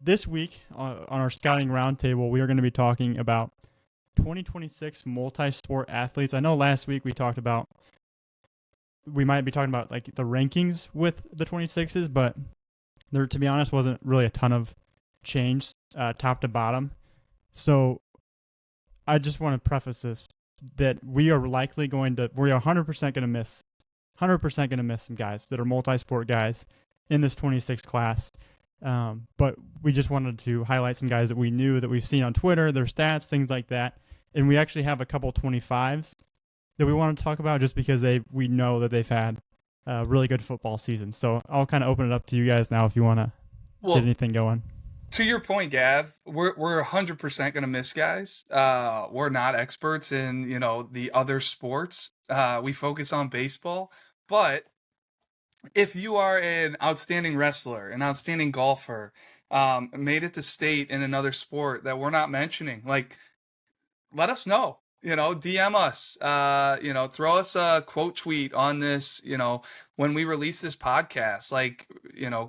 this week on our scouting roundtable, we are going to be talking about 2026 multi-sport athletes. I know last week we might be talking about like the rankings with the 26s, but there, to be honest, wasn't really a ton of change top to bottom. So I just want to preface this that we are 100% going to miss 100% going to miss some guys that are multi-sport guys in this 26 class. But we just wanted to highlight some guys that we knew, that we've seen on Twitter, their stats, things like that. And we actually have a couple 25s that we want to talk about just because we know that they've had a really good football season. So I'll kind of open it up to you guys now if you want to get anything going. To your point, Gav, we're 100% going to miss guys. We're not experts in, the other sports. We focus on baseball. But if you are an outstanding wrestler, an outstanding golfer, made it to state in another sport that we're not mentioning, like, let us know. DM us, throw us a quote tweet on this, when we release this podcast, like,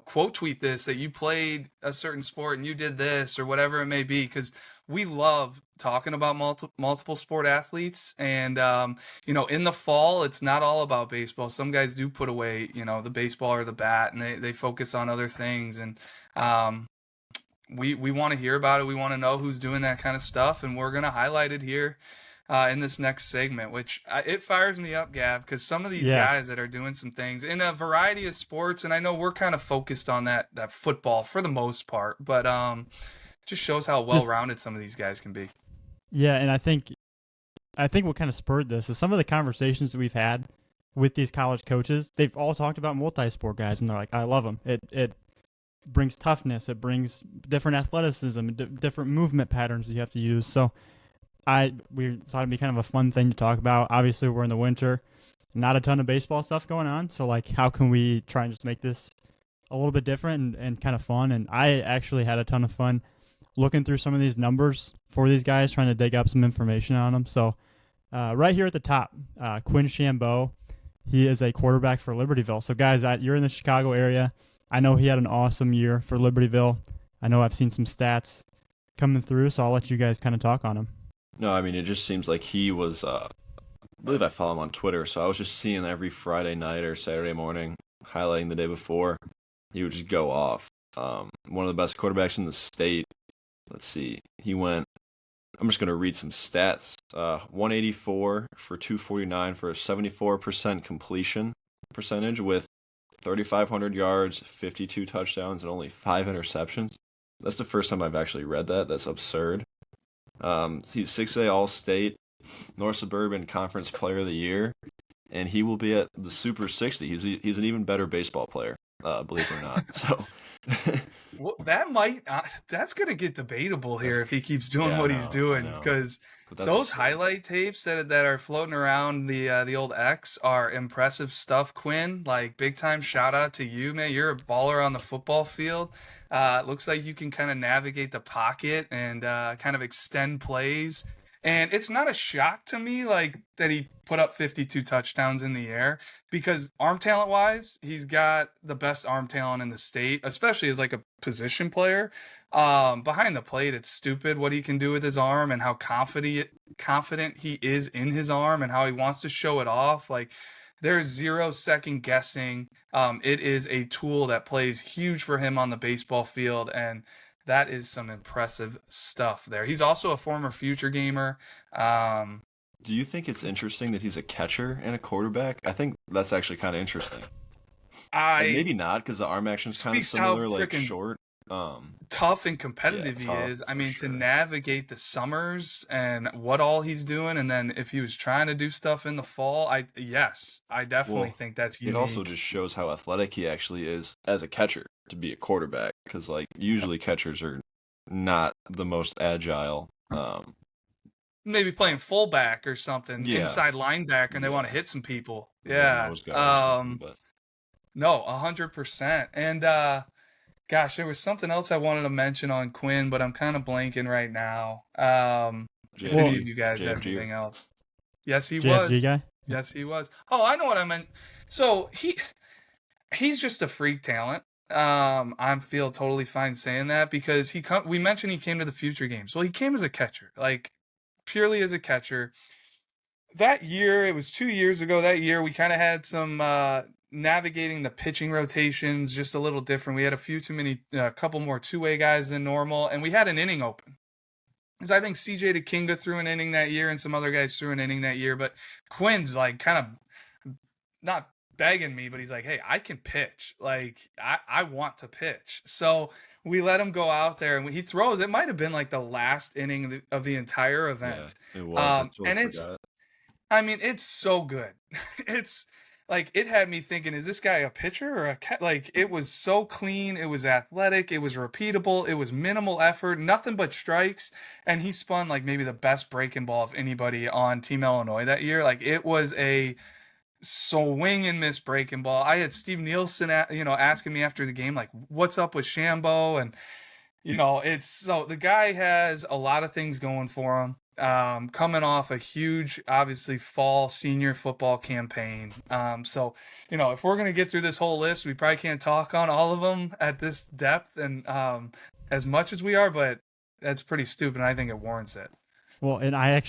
quote tweet this, that you played a certain sport and you did this or whatever it may be. Cause we love talking about multiple sport athletes. And, in the fall, it's not all about baseball. Some guys do put away, the baseball or the bat, and they focus on other things. And, we want to hear about it. We want to know who's doing that kind of stuff. And we're going to highlight it here in this next segment, which it fires me up, Gav, because some of these guys that are doing some things in a variety of sports, and I know we're kind of focused on that football for the most part, but just shows how well-rounded some of these guys can be. Yeah, and I think what kind of spurred this is some of the conversations that we've had with these college coaches. They've all talked about multi-sport guys, and they're like, I love them. It brings toughness. It brings different athleticism, different movement patterns that you have to use. So we thought it'd be kind of a fun thing to talk about. Obviously, we're in the winter, not a ton of baseball stuff going on. So, like, how can we try and just make this a little bit different and kind of fun? And I actually had a ton of fun looking through some of these numbers for these guys, trying to dig up some information on them. So, right here at the top, Quinn Shambeau, he is a quarterback for Libertyville. So, guys, you're in the Chicago area. I know he had an awesome year for Libertyville. I know I've seen some stats coming through, so I'll let you guys kind of talk on him. No, I mean, it just seems like he was, I believe I follow him on Twitter, so I was just seeing every Friday night or Saturday morning, highlighting the day before, he would just go off. One of the best quarterbacks in the state. Let's see, I'm just going to read some stats. 184 for 249 for a 74% completion percentage with 3,500 yards, 52 touchdowns, and only 5 interceptions. That's the first time I've actually read that. That's absurd. He's 6A All-State, North Suburban Conference Player of the Year, and he will be at the Super 60. He's an even better baseball player, believe it or not. So, well, that's going to get debatable here if he keeps doing what he's doing, because those highlight tapes that are floating around the old X are impressive stuff, Quinn. Like, big time shout out to you, man. You're a baller on the football field. It looks like you can kind of navigate the pocket and kind of extend plays. And it's not a shock to me, like, that he put up 52 touchdowns in the air, because arm talent wise, he's got the best arm talent in the state, especially as like a position player. Behind the plate, it's stupid what he can do with his arm and how confident he is in his arm and how he wants to show it off. Like, there's 0 second guessing. It is a tool that plays huge for him on the baseball field, and that is some impressive stuff there. He's also a former future gamer. Do you think it's interesting that he's a catcher and a quarterback? I think that's actually kind of interesting. Maybe not, because the arm action is kind of similar, like short. Tough and competitive he is. I mean, to navigate the summers and what all he's doing, and then if he was trying to do stuff in the fall, I definitely think that's unique. It also just shows how athletic he actually is as a catcher to be a quarterback, because like usually catchers are not the most agile. Maybe playing fullback or something, inside linebacker, and they want to hit some people. Yeah. No, 100%. And gosh, there was something else I wanted to mention on Quinn, but I'm kind of blanking right now. If any of you guys have anything else. Yes, he was. Guy? Yes, he was. Oh, I know what I meant. So he's just a freak talent. I feel totally fine saying that because we mentioned he came to the future games. Well, he came as a catcher, like purely as a catcher. That year, it was 2 years ago. That year, we kind of had some navigating the pitching rotations just a little different. We had a couple more two-way guys than normal, and we had an inning open. Because I think CJ DeKinga threw an inning that year, and some other guys threw an inning that year. But Quinn's like kind of not begging me, but he's like, "Hey, I can pitch. Like, I want to pitch." So we let him go out there, and he throws. It might have been like the last inning of the entire Yeah, event. it was. I totally And it's forgot. I mean, it's so good. It's like it had me thinking, is this guy a pitcher or a cat? Like it was so clean, it was athletic, it was repeatable, it was minimal effort, nothing but strikes, and he spun like maybe the best breaking ball of anybody on Team Illinois that year. Like it was a swing and miss breaking ball. I had Steve Nielsen, asking me after the game, like, "What's up with Shambo?" And it's so the guy has a lot of things going for him. Coming off a huge, obviously, fall senior football campaign. So, if we're going to get through this whole list, we probably can't talk on all of them at this depth and as much as we are, but that's pretty stupid. And I think it warrants it. Well, and I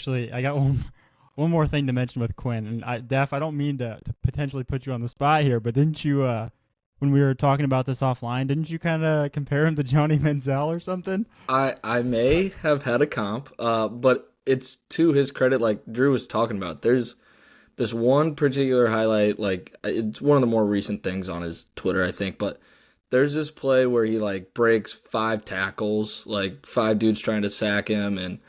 got one more thing to mention with Quinn. And Def, I don't mean to potentially put you on the spot here, but didn't you, when we were talking about this offline, didn't you kind of compare him to Johnny Manziel or something? I may have had a comp, but it's to his credit, like Drew was talking about. There's this one particular highlight, like it's one of the more recent things on his Twitter, I think, but there's this play where he like breaks 5 tackles, like 5 dudes trying to sack him and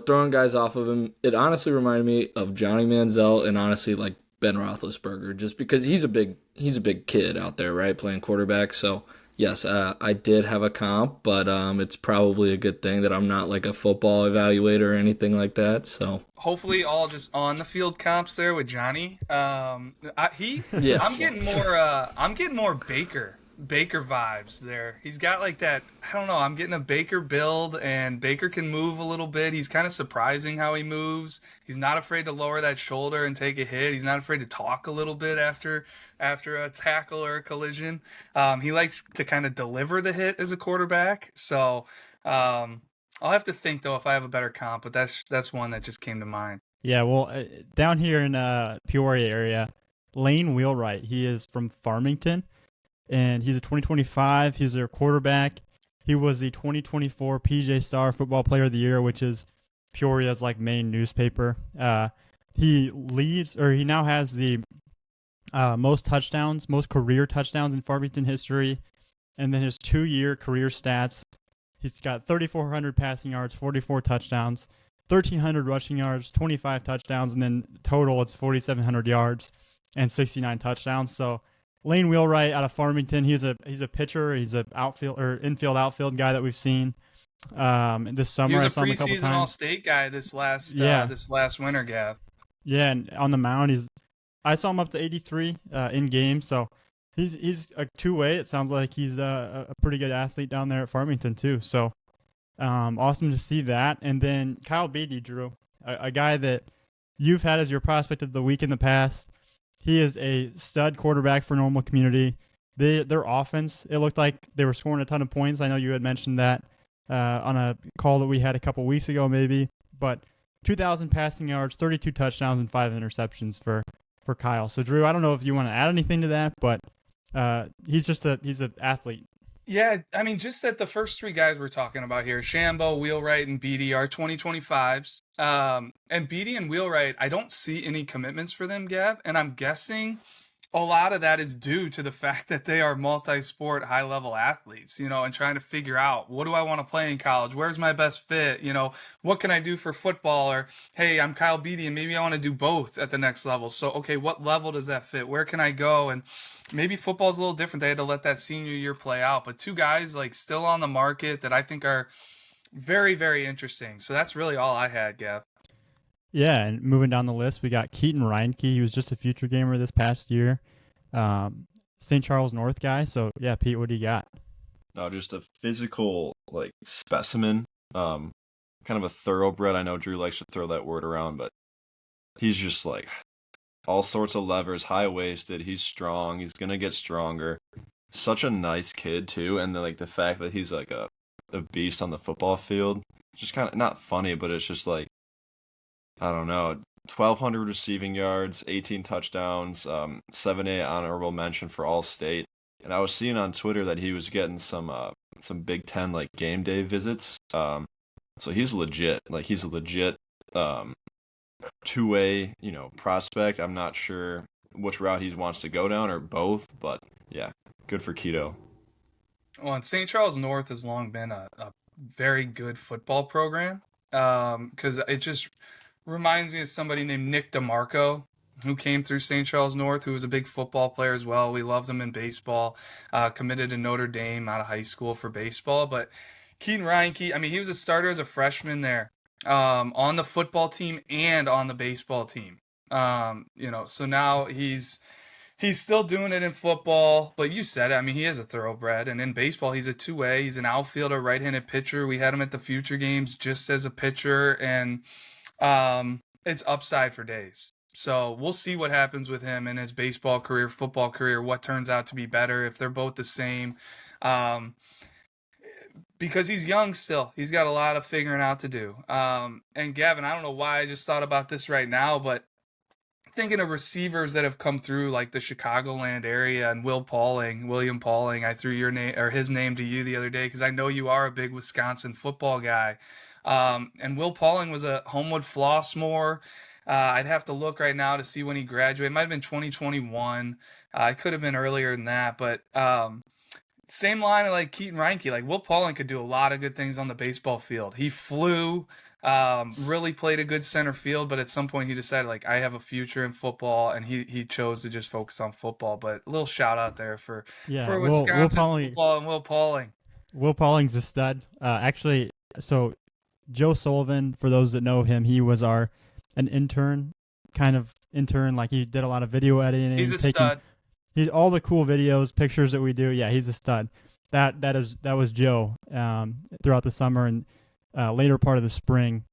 throwing guys off of him. It honestly reminded me of Johnny Manziel and honestly like Ben Roethlisberger, just because he's a big kid out there, right, playing quarterback. So yes, I did have a comp, but it's probably a good thing that I'm not like a football evaluator or anything like that. So Hopefully, all just on the field comps there with Johnny. yes. I'm getting more Baker vibes there. He's got like that. I don't know. I'm getting a Baker build, and Baker can move a little bit. He's kind of surprising how he moves. He's not afraid to lower that shoulder and take a hit. He's not afraid to talk a little bit after a tackle or a collision. He likes to kind of deliver the hit as a quarterback. So I'll have to think though if I have a better comp, but that's one that just came to mind. Yeah, well, down here in Peoria area, Lane Wheelwright, he is from Farmington, and he's a 2025. He's their quarterback. He was the 2024 PJ Star Football Player of the Year, which is Peoria's like main newspaper. He now has the most career touchdowns in Farmington history, and then his 2-year career stats. He's got 3,400 passing yards, 44 touchdowns, 1,300 rushing yards, 25 touchdowns, and then total it's 4,700 yards and 69 touchdowns. So Lane Wheelwright out of Farmington, he's a pitcher. He's an infield outfield guy that we've seen this summer. He was I a saw him a couple preseason times. All-State guy this last winter, Gav. Yeah, and on the mound, I saw him up to 83 in game. So he's a two-way. It sounds like he's a pretty good athlete down there at Farmington too. So awesome to see that. And then Kyle Beatty, Drew, a guy that you've had as your prospect of the week in the past. He is a stud quarterback for Normal Community. Their offense, it looked like they were scoring a ton of points. I know you had mentioned that on a call that we had a couple weeks ago maybe. But 2,000 passing yards, 32 touchdowns, and 5 interceptions for Kyle. So, Drew, I don't know if you want to add anything to that, but he's an athlete. Yeah, I mean, just that the first 3 guys we're talking about here, Shambo, Wheelwright, and Beatty, are 2025s. And Beatty and Wheelwright, I don't see any commitments for them, Gav, and I'm guessing a lot of that is due to the fact that they are multi-sport, high-level athletes, and trying to figure out, what do I want to play in college? Where's my best fit? What can I do for football? Or, hey, I'm Kyle Beatty, and maybe I want to do both at the next level. So, okay, what level does that fit? Where can I go? And maybe football's a little different. They had to let that senior year play out. But 2 guys, like, still on the market that I think are very, very interesting. So that's really all I had, Gav. Yeah, and moving down the list, we got Keaton Reinke. He was just a future gamer this past year. St. Charles North guy. So, yeah, Pete, what do you got? No, just a physical, like, specimen. Kind of a thoroughbred. I know Drew likes to throw that word around, but he's just, like, all sorts of levers, high-waisted. He's strong. He's going to get stronger. such a nice kid too, and then, like the fact that he's like a beast on the football field, just kind of not funny, but it's just like I don't know, 1,200 receiving yards, 18 touchdowns, 7A honorable mention for All State, and I was seeing on Twitter that he was getting some Big Ten like game day visits, so he's legit, like he's a legit two-way prospect. I'm not sure which route he wants to go down or both, but yeah, good for Keto. Well, and St. Charles North has long been a very good football program because it just reminds me of somebody named Nick DeMarco who came through St. Charles North, who was a big football player as well. We loved him in baseball, committed to Notre Dame out of high school for baseball. But Keaton Reinke, I mean, he was a starter as a freshman there on the football team and on the baseball team. So now he's still doing it in football, but you said it. I mean, he is a thoroughbred, and in baseball, he's a two-way. He's an outfielder, right-handed pitcher. We had him at the Future Games just as a pitcher, and it's upside for days. So we'll see what happens with him in his baseball career, football career, what turns out to be better, if they're both the same. Because he's young still. He's got a lot of figuring out to do. And Gavin, I don't know why I just thought about this right now, but thinking of receivers that have come through like the Chicagoland area and William Pauling, I threw your name or his name to you the other day because I know you are a big Wisconsin football guy. And Will Pauling was a Homewood Flossmoor. I'd have to look right now to see when he graduated. It might have been 2021. It could have been earlier than that, but same line of like Keaton Reinke. Like Will Pauling could do a lot of good things on the baseball field. He flew. Really played a good center field, but at some point he decided like I have a future in football, and he chose to just focus on football. But a little shout out there for Wisconsin Will Pauling, football and Will Pauling. Will Pauling's a stud. Actually, so Joe Sullivan, for those that know him, he was an intern, like he did a lot of video editing. He's a stud. He's all the cool videos, pictures that we do. Yeah, he's a stud. That was Joe throughout the summer and later part of the spring.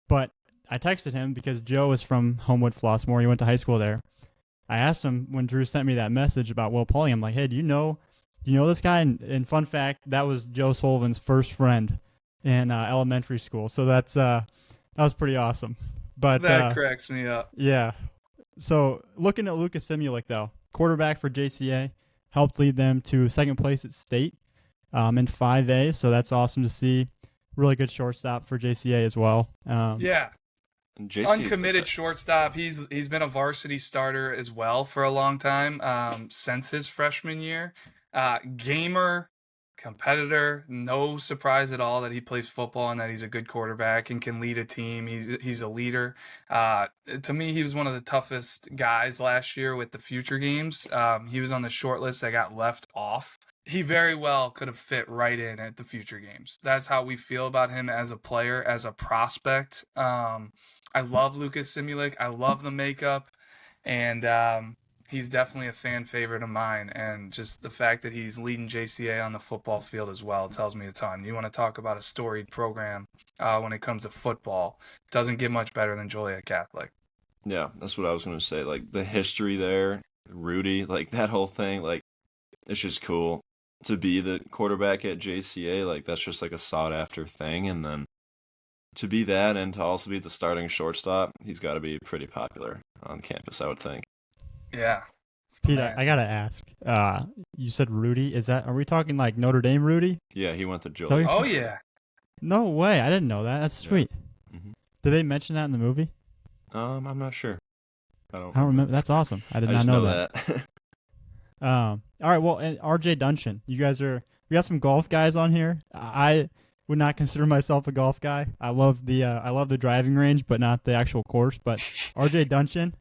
But I texted him because Joe is from Homewood Flossmoor. He went to high school there. I asked him when Drew sent me that message about Will Pauling. I'm like, hey, do you know this guy? And fun fact, that was Joe Sullivan's first friend in elementary school. So that was pretty awesome. But that cracks me up. Yeah. So looking at Lucas Simulik though, quarterback for JCA, helped lead them to second place at state in 5A. So that's awesome to see. Really good shortstop for JCA as well. Yeah. Uncommitted shortstop. He's been a varsity starter as well for a long time since his freshman year. Gamer, competitor, no surprise at all that he plays football and that he's a good quarterback and can lead a team. He's a leader. To me, he was one of the toughest guys last year with the Future Games. He was on the short list that got left off. He very well could have fit right in at the Future Games. That's how we feel about him as a player, as a prospect. I love Lucas Simulik. I love the makeup, and he's definitely a fan favorite of mine. And just the fact that he's leading JCA on the football field as well tells me a ton. You want to talk about a storied program when it comes to football. It doesn't get much better than Joliet Catholic. Yeah, that's what I was going to say. Like, the history there, Rudy, like, that whole thing, like, it's just cool to be the quarterback at JCA. Like, that's just, like, a sought-after thing. And then to be that and to also be the starting shortstop, he's got to be pretty popular on campus, I would think. Yeah. Pete, I gotta ask. You said Rudy. Are we talking like Notre Dame Rudy? Yeah, he went to Joliet. Oh yeah. No way! I didn't know that. That's sweet. Yeah. Mm-hmm. Did they mention that in the movie? I'm not sure. I don't remember. That's awesome. I did I not just know that. All right. Well, and RJ Duncan, we got some golf guys on here. I would not consider myself a golf guy. I love the driving range, but not the actual course. But RJ Duncan,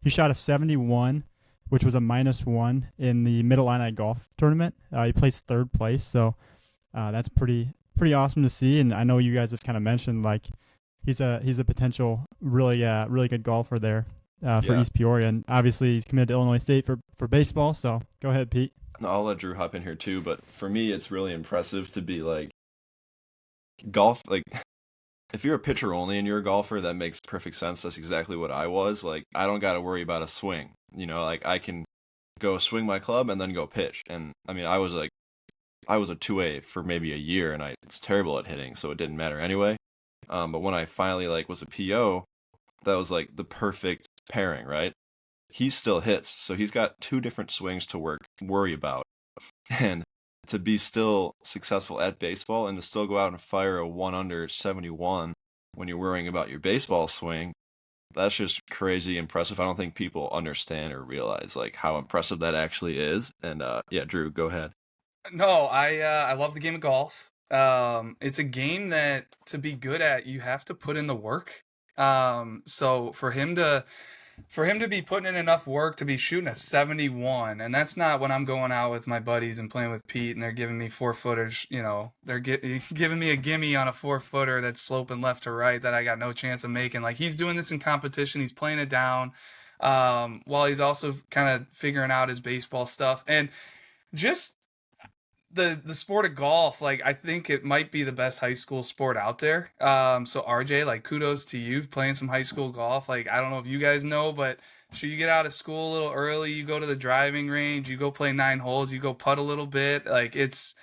he shot a 71, which was a -1 in the Middle Illini golf tournament. He placed third place, so that's pretty awesome to see. And I know you guys have kind of mentioned like he's a potential really good golfer there for East Peoria, and obviously he's committed to Illinois State for baseball. So go ahead, Pete. No, I'll let Drew hop in here too, but for me, it's really impressive to be like golf. Like, if you're a pitcher only and you're a golfer, that makes perfect sense. That's exactly what I was. Like, I don't got to worry about a swing. Like I can go swing my club and then go pitch. And I mean, I was a 2A for maybe a year, and I was terrible at hitting, so it didn't matter anyway. But when I finally like was a PO, that was like the perfect pairing, right? He still hits, so he's got two different swings to worry about, and to be still successful at baseball and to still go out and fire a 1/71 when you're worrying about your baseball swing, that's just crazy impressive. I don't think people understand or realize like how impressive that actually is. And yeah, Drew, go ahead. No, I love the game of golf. It's a game that to be good at, you have to put in the work. So for him to be putting in enough work to be shooting a 71, and that's not when I'm going out with my buddies and playing with Pete and they're giving me 4-footers, they're giving me a gimme on a 4-footer that's sloping left to right that I got no chance of making. Like, he's doing this in competition, he's playing it down, while he's also kind of figuring out his baseball stuff. And just the sport of golf, like, I think it might be the best high school sport out there. So RJ, like, kudos to you playing some high school golf. Like, I don't know if you guys know, but you get out of school a little early, you go to the driving range, you go play 9 holes, you go putt a little bit. Like, it's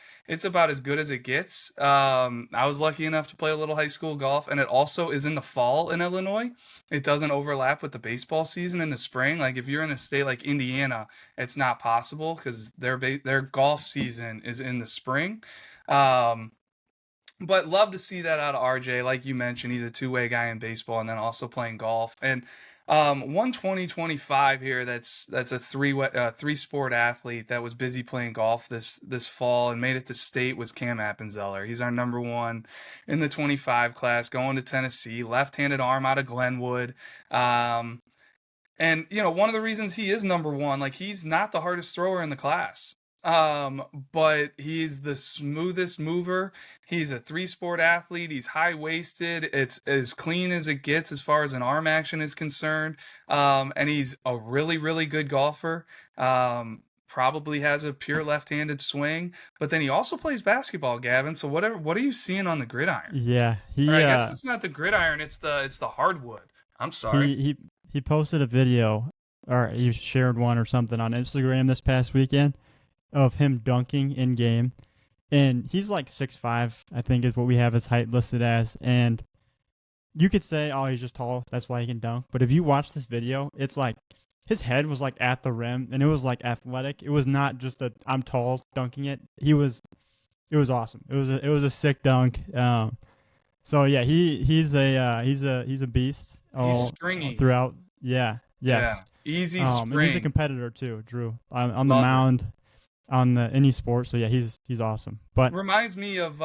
about as good as it gets. I was lucky enough to play a little high school golf, and it also is in the fall in Illinois. It doesn't overlap with the baseball season in the spring. Like, if you're in a state like Indiana, it's not possible because their golf season is in the spring. But love to see that out of RJ. Like you mentioned, he's a two-way guy in baseball and then also playing golf. And one 2025 here that's a three sport athlete that was busy playing golf this fall and made it to state was Cam Appenzeller. He's our number one in the 25 class, going to Tennessee, left-handed arm out of Glenwood. And one of the reasons he is number one, like, he's not the hardest thrower in the class. But he's the smoothest mover. He's a 3-sport athlete. He's high-waisted. It's as clean as it gets as far as an arm action is concerned. And he's a really, really good golfer. Probably has a pure left-handed swing, but then he also plays basketball, Gavin. So what are you seeing on the gridiron? Yeah, Or I guess it's not the gridiron, it's the hardwood. I'm sorry. He posted a video, or he shared one or something on Instagram this past weekend of him dunking in game, and he's like 6'5", I think is what we have his height listed as. And you could say, oh, he's just tall, that's why he can dunk. But if you watch this video, it's like his head was like at the rim, and it was like athletic. It was not just a I'm tall dunking it. It was awesome. It was a sick dunk. So yeah, he's a beast. He's springy throughout. Yeah. Yes. Yeah. Easy spring. And he's a competitor too, Drew, on the mound. On any sport. So yeah, he's awesome. But reminds me of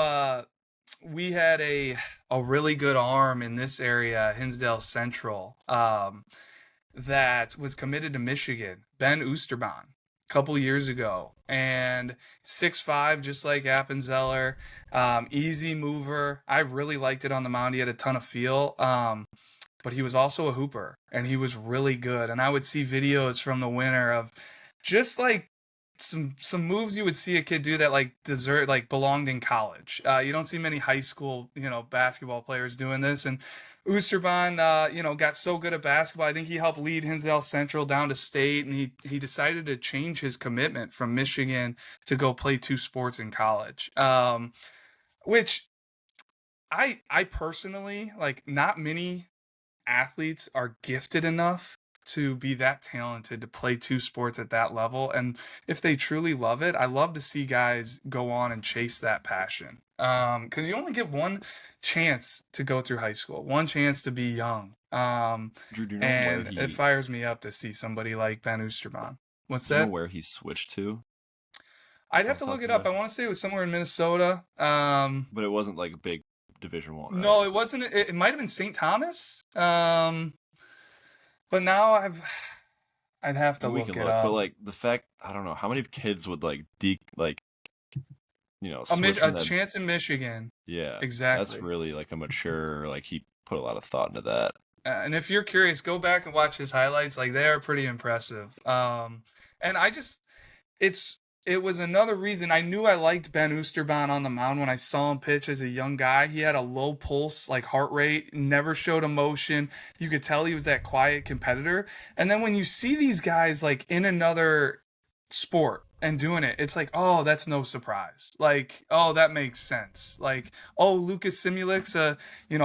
we had a really good arm in this area, Hinsdale Central, that was committed to Michigan, Ben Oosterban, a couple years ago, and 6'5", just like Appenzeller, easy mover. I really liked it on the mound. He had a ton of feel. But he was also a hooper, and he was really good. And I would see videos from the winter of just like some moves you would see a kid do that belonged in college. You don't see many high school, basketball players doing this. And Oosterban, got so good at basketball. I think he helped lead Hinsdale Central down to state, and he decided to change his commitment from Michigan to go play 2 sports in college. Which I personally, like, not many athletes are gifted enough to be that talented to play 2 sports at that level. And if they truly love it, I love to see guys go on and chase that passion. Because you only get one chance to go through high school, one chance to be young. Drew, do you know and it fires me up to see somebody like Ben Oosterban. What's that? Do you know where he switched to? I'd have to look it up. I want to say it was somewhere in Minnesota. But it wasn't like a big Division I. Right? No, it wasn't. It might have been St. Thomas. But now I'd have to look it up. But like the fact, I don't know how many kids would switch a chance in Michigan. Yeah, exactly. That's really like a mature. Like, he put a lot of thought into that. And if you're curious, go back and watch his highlights. Like, they are pretty impressive. And it was another reason I knew I liked Ben Oosterban on the mound when I saw him pitch as a young guy. He had a low pulse, like, heart rate, never showed emotion. You could tell he was that quiet competitor. And then when you see these guys, like, in another sport and doing it, it's like, oh, that's no surprise. Like, oh, that makes sense. Like, oh, Lucas Simulik's a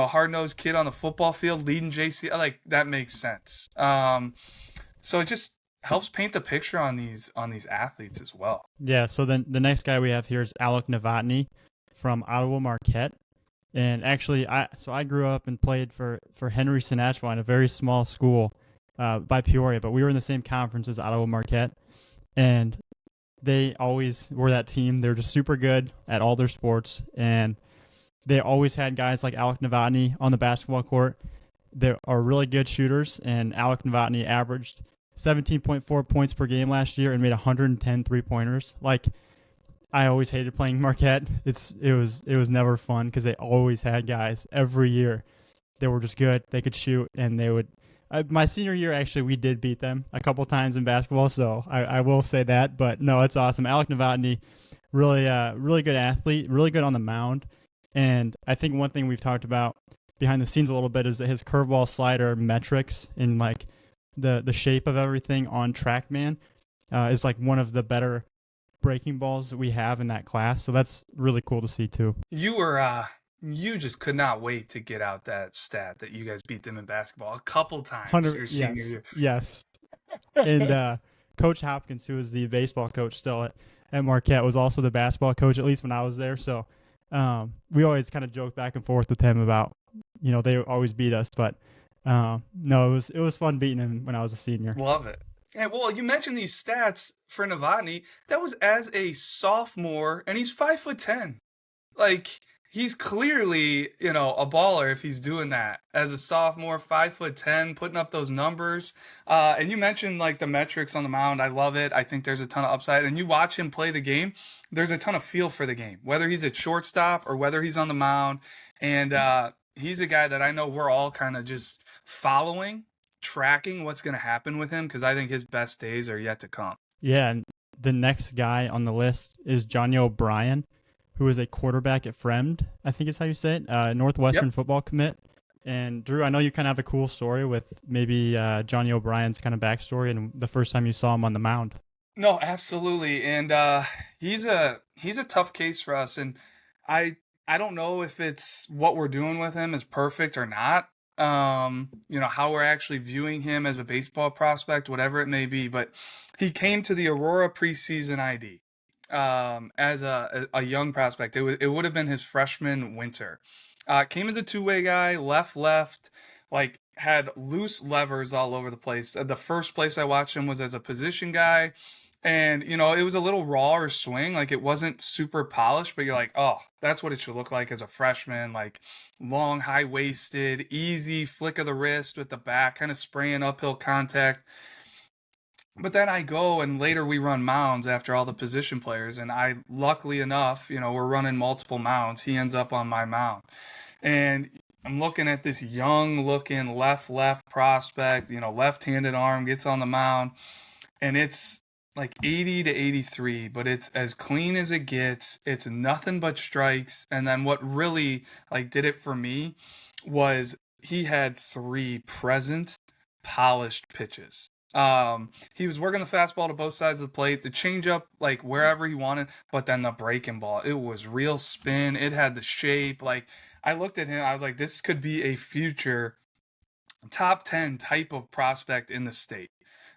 hard nosed kid on the football field leading JC. Like, that makes sense. So it just helps paint the picture on these athletes as well. Yeah, so then the next guy we have here is Alec Novotny from Ottawa Marquette. And actually, I grew up and played for Henry Senachwa in a very small school by Peoria, but we were in the same conference as Ottawa Marquette. And they always were that team. They're just super good at all their sports. And they always had guys like Alec Novotny on the basketball court. They are really good shooters, and Alec Novotny averaged 17.4 points per game last year and made 110 3-pointers. Like, I always hated playing Marquette. It was never fun because they always had guys every year. They were just good. They could shoot, and they would. My senior year, actually, we did beat them a couple times in basketball, so I will say that. But no, it's awesome. Alec Novotny, really good athlete, really good on the mound, and I think one thing we've talked about behind the scenes a little bit is that his curveball slider metrics and like the shape of everything on TrackMan is like one of the better breaking balls that we have in that class. So that's really cool to see too. You just could not wait to get out that stat that you guys beat them in basketball a couple times 100, your senior year. Yes. And Coach Hopkins, who was the baseball coach still at Marquette, was also the basketball coach, at least when I was there. So we always kind of joked back and forth with him about, they always beat us. But no, it was fun beating him when I was a senior. Love it. And well, you mentioned these stats for Novotny. That was as a sophomore, and he's 5'10". Like, he's clearly, a baller if he's doing that as a sophomore, 5'10", putting up those numbers. And you mentioned like the metrics on the mound. I love it. I think there's a ton of upside. And you watch him play the game, there's a ton of feel for the game, whether he's at shortstop or whether he's on the mound. And he's a guy that I know we're all kind of just following, tracking what's going to happen with him because I think his best days are yet to come. Yeah, and the next guy on the list is Johnny O'Brien, who is a quarterback at Fremd, I think is how you say it, Northwestern football commit. And Drew, I know you kind of have a cool story with maybe Johnny O'Brien's kind of backstory and the first time you saw him on the mound. No, absolutely, and he's a tough case for us, and I don't know if it's what we're doing with him is perfect or not. How we're actually viewing him as a baseball prospect, whatever it may be, but he came to the Aurora preseason ID. As a young prospect. It would have been his freshman winter. Came as a two-way guy, left, like had loose levers all over the place. The first place I watched him was as a position guy, and it was a little raw or swing, like it wasn't super polished, but you're like, oh, that's what it should look like as a freshman, like long, high-waisted, easy flick of the wrist with the back, kind of spraying uphill contact. But then I go and later we run mounds after all the position players. And I, luckily enough, we're running multiple mounds. He ends up on my mound. And I'm looking at this young looking left prospect, left-handed arm, gets on the mound. And it's like 80 to 83, but it's as clean as it gets. It's nothing but strikes. And then what really like did it for me was he had 3 present, polished pitches. He was working the fastball to both sides of the plate, the changeup like wherever he wanted, but then the breaking ball, it was real spin. It had the shape. Like I looked at him, I was like, this could be a future top 10 type of prospect in the state.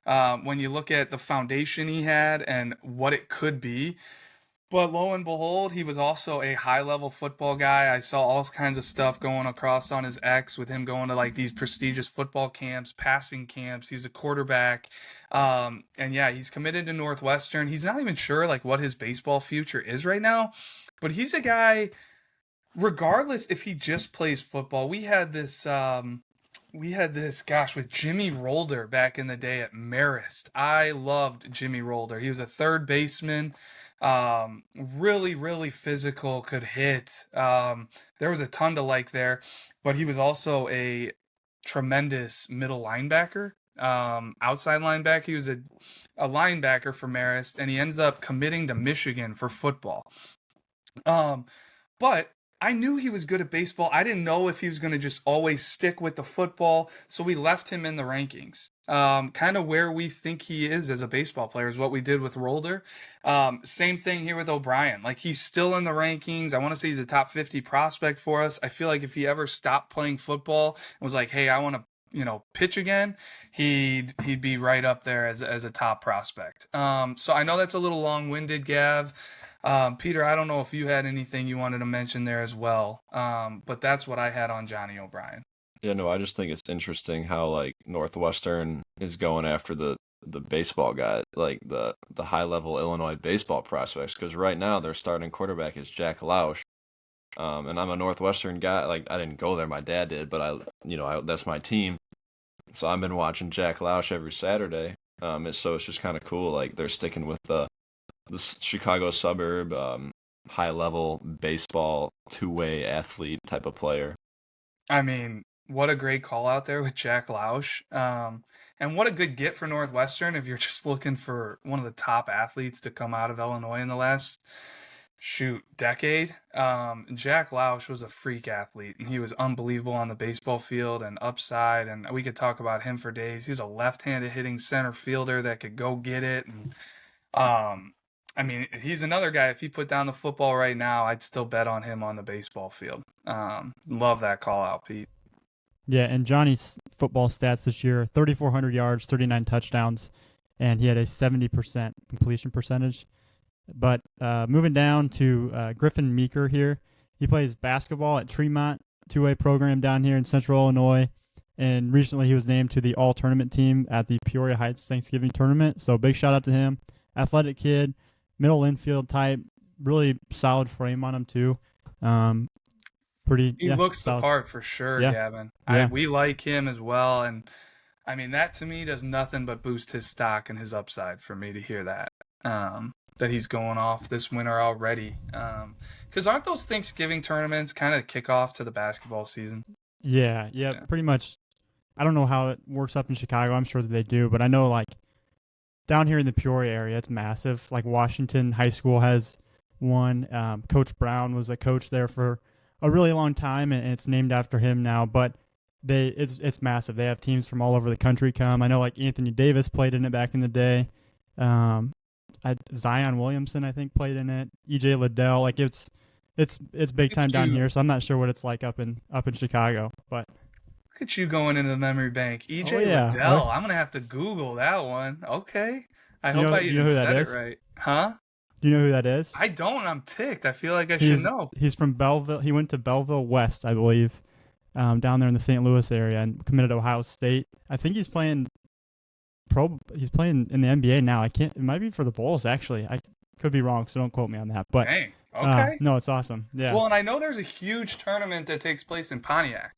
When you look at the foundation he had and what it could be. But lo and behold, he was also a high-level football guy. I saw all kinds of stuff going across on his X with him going to like these prestigious football camps, passing camps. He's a quarterback. And yeah, he's committed to Northwestern. He's not even sure like what his baseball future is right now. But he's a guy, regardless if he just plays football. We had this with Jimmy Rolder back in the day at Marist. I loved Jimmy Rolder. He was a third baseman. Really physical, could hit. There was a ton to like there, but he was also a tremendous middle linebacker, outside linebacker. He was a linebacker for Marist, and he ends up committing to Michigan for football. But I knew he was good at baseball. I didn't know if he was going to just always stick with the football, so we left him in the rankings. Kind of where we think he is as a baseball player is what we did with Rolder. Same thing here with O'Brien. Like, he's still in the rankings. I want to say he's a top 50 prospect for us. I feel like if he ever stopped playing football and was like, hey, I want to pitch again, he'd be right up there as a top prospect. So I know that's a little long-winded, Gav. Peter, I don't know if you had anything you wanted to mention there as well, but that's what I had on Johnny O'Brien. Yeah, no, I just think it's interesting how like Northwestern is going after the baseball guy, like the high level Illinois baseball prospects, because right now their starting quarterback is Jack Lausch. And I'm a Northwestern guy. Like, I didn't go there, my dad did, but that's my team. So I've been watching Jack Lausch every Saturday. It's just kind of cool. Like, they're sticking with the Chicago suburb, high level baseball, two-way athlete type of player. I mean, what a great call out there with Jack Lausch. And what a good get for Northwestern if you're just looking for one of the top athletes to come out of Illinois in the last decade. Jack Lausch was a freak athlete, and he was unbelievable on the baseball field and upside, and we could talk about him for days. He was a left-handed hitting center fielder that could go get it. And I mean, he's another guy, if he put down the football right now, I'd still bet on him on the baseball field. Love that call out, Pete. Yeah, and Johnny's football stats this year, 3,400 yards, 39 touchdowns, and he had a 70% completion percentage. But moving down to Griffin Meeker here, he plays basketball at Tremont, two-way program down here in Central Illinois, and recently he was named to the all-tournament team at the Peoria Heights Thanksgiving tournament, so big shout-out to him. Athletic kid, middle infield type, really solid frame on him too. He looks solid. The part for sure, yeah. Gavin. Yeah. We like him as well, and I mean, that to me does nothing but boost his stock and his upside for me to hear that. That he's going off this winter already. Because aren't those Thanksgiving tournaments kind of kick off to the basketball season? Yeah, pretty much. I don't know how it works up in Chicago. I'm sure that they do, but I know like down here in the Peoria area, it's massive. Like Washington High School has one. Coach Brown was a coach there for a really long time, and it's named after him now. But it's massive. They have teams from all over the country come. I know like Anthony Davis played in it back in the day. Zion Williamson, I think, played in it. EJ Liddell, like it's big time down here. So I'm not sure what it's like up in Chicago, but look at you going into the memory bank. EJ Liddell. I'm gonna have to Google that one. Okay, I hope I even said it right. Huh? Do you know who that is? I don't. I'm ticked. I feel like I should know. He's from Belleville. He went to Belleville West, I believe, down there in the St. Louis area, and committed to Ohio State. I think he's playing in the NBA now. It might be for the Bulls, actually. I could be wrong, so don't quote me on that. But dang, okay. No, it's awesome. Yeah. Well, and I know there's a huge tournament that takes place in Pontiac.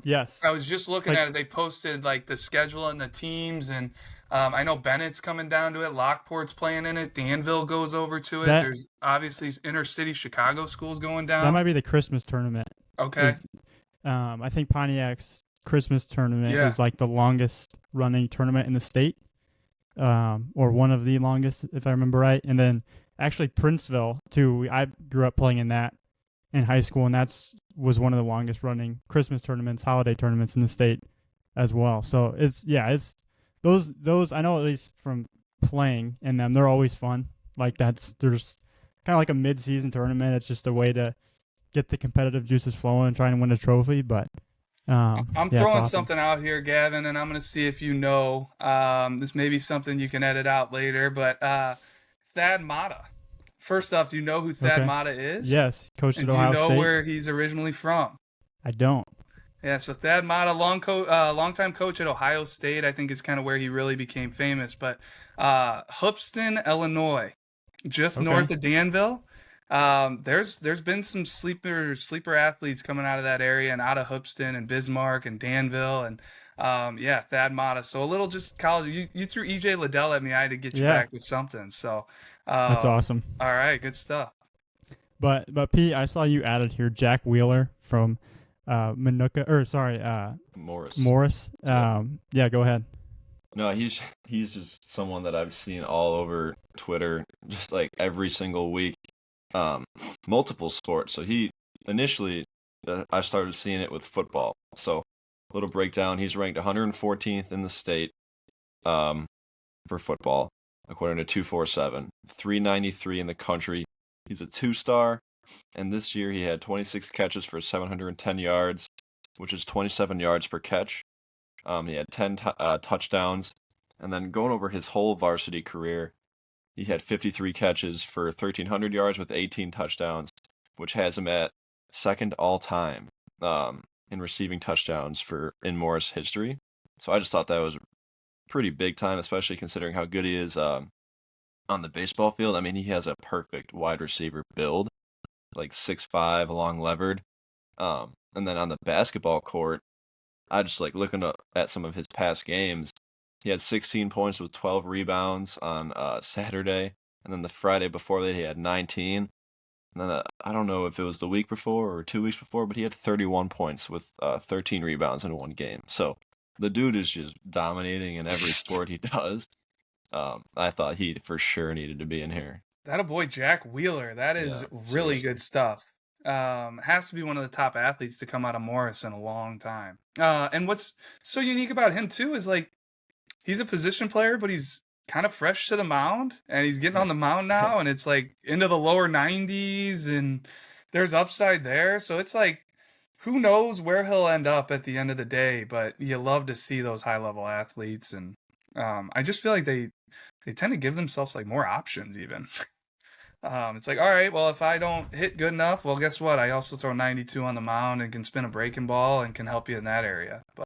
Yes. I was just looking at it. They posted like the schedule and the teams, and I know Bennett's coming down to it. Lockport's playing in it. Danville goes over to it. There's obviously inner city Chicago schools going down. That might be the Christmas tournament. Okay. I think Pontiac's Christmas tournament is like the longest running tournament in the state, or one of the longest, if I remember right. And then actually Princeville too. I grew up playing in that in high school, and was one of the longest running Christmas tournaments, holiday tournaments in the state as well. So it's those I know, at least from playing in them, they're always fun. Like there's kind of like a mid-season tournament. It's just a way to get the competitive juices flowing and try and win a trophy, but I'm throwing something out here, Gavin, and I'm going to see if you know. This may be something you can edit out later, but Thad Matta. First off, do you know who Thad Matta is? Yes, coached at Ohio State. Do you know where he's originally from? I don't. Yeah, so Thad Matta, longtime coach at Ohio State, I think is kind of where he really became famous. But Hoopeston, Illinois, just north of Danville. There's been some sleeper athletes coming out of that area and out of Hoopeston and Bismarck and Danville and Thad Matta. So a little just college. You threw EJ Liddell at me. I had to get you back with something. So that's awesome. All right, good stuff. But Pete, I saw you added here Jack Wheeler from Morris. Yeah, go ahead. No, he's just someone that I've seen all over Twitter, just like every single week. Multiple sports. So he initially I started seeing it with football. So, little breakdown: he's ranked 114th in the state for football, according to 247, 393 in the country. He's a 2-star, and this year he had 26 catches for 710 yards, which is 27 yards per catch. He had 10 touchdowns, and then going over his whole varsity career, he had 53 catches for 1,300 yards with 18 touchdowns, which has him at second all time in receiving touchdowns in Morris history. So I just thought that was pretty big time, especially considering how good he is on the baseball field. I mean, he has a perfect wide receiver build, like 6'5", long levered. And then on the basketball court, I just like looking at some of his past games. He had 16 points with 12 rebounds on Saturday, and then the Friday before that he had 19. And then I don't know if it was the week before or 2 weeks before, but he had 31 points with 13 rebounds in one game. So the dude is just dominating in every sport he does. I thought he for sure needed to be in here. That a boy Jack Wheeler. That is really seriously. good stuff. Has to be one of the top athletes to come out of Morris in a long time. And what's so unique about him too is like he's a position player, but he's kind of fresh to the mound, and he's getting on the mound now, and it's like into the lower 90s, and there's upside there. So it's like, who knows where he'll end up at the end of the day, but you love to see those high level athletes. And I just feel like they tend to give themselves like more options even. It's like, all right, well, if I don't hit good enough, well, guess what? I also throw 92 on the mound and can spin a breaking ball and can help you in that area.